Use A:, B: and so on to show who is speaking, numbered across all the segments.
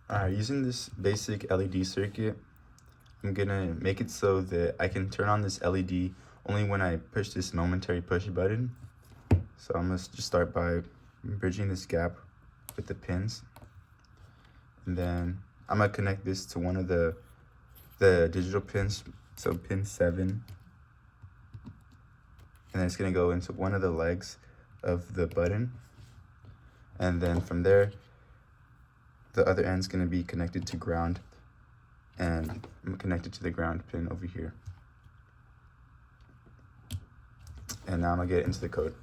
A: Using this basic LED circuit, I'm gonna make it so that I can turn on this LED only when I push this momentary push button. So I'm gonna just start by bridging this gap with the pins. And then I'm gonna connect this to one of the digital pins, so pin 7. And then it's gonna go into one of the legs of the button. And then from there, the other end's gonna be connected to ground, and I'm connected to the ground pin over here. And now I'm gonna get into the code.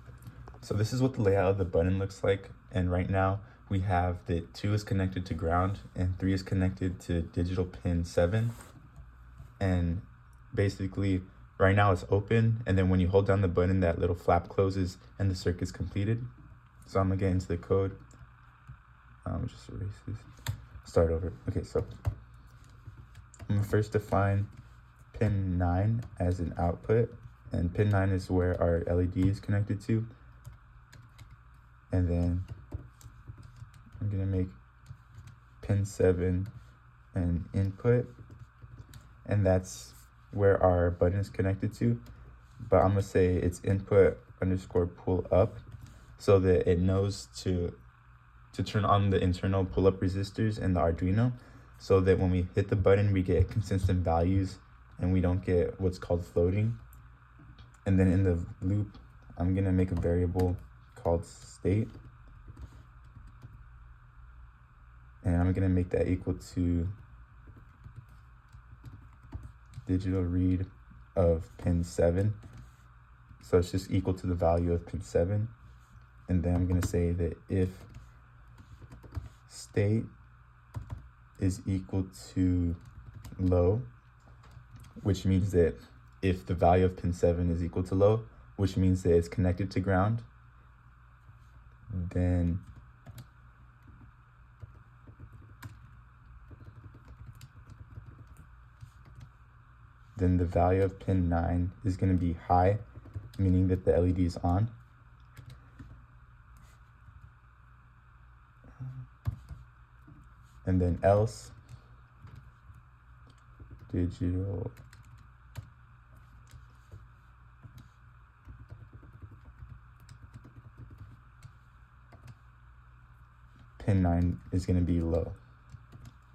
A: So this is what the layout of the button looks like. And right now we have that 2 is connected to ground and 3 is connected to digital pin 7. And basically right now it's open, and then when you hold down the button, that little flap closes and the circuit's completed. So I'm gonna get into the code. Just erase this, start over. Okay, so I'm gonna first define pin 9 as an output, and pin 9 is where our LED is connected to. And then I'm gonna make pin 7 an input, and that's where our button is connected to. But I'm gonna say it's input underscore pull up, so that it knows to turn on the internal pull-up resistors in the Arduino, so that when we hit the button, we get consistent values and we don't get what's called floating. And then in the loop, I'm gonna make a variable called state. And I'm gonna make that equal to digital read of pin 7. So it's just equal to the value of pin 7. And then I'm gonna say that if state is equal to low, which means that if the value of pin 7 is equal to low, which means that it's connected to ground, then the value of pin 9 is going to be high, meaning that the LED is on. And then else digital pin 9 is going to be low,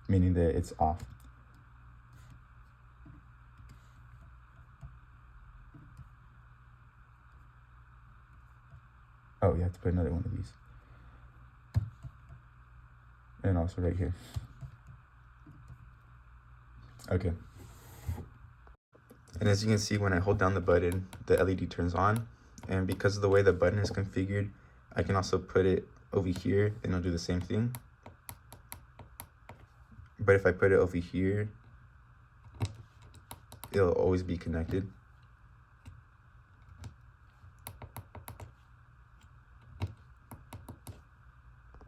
A: meaning that it's off. Oh, you have to put another one of these. And also right here. Okay. And as you can see, when I hold down the button, the LED turns on. And because of the way the button is configured, I can also put it over here and it'll do the same thing. But if I put it over here, it'll always be connected.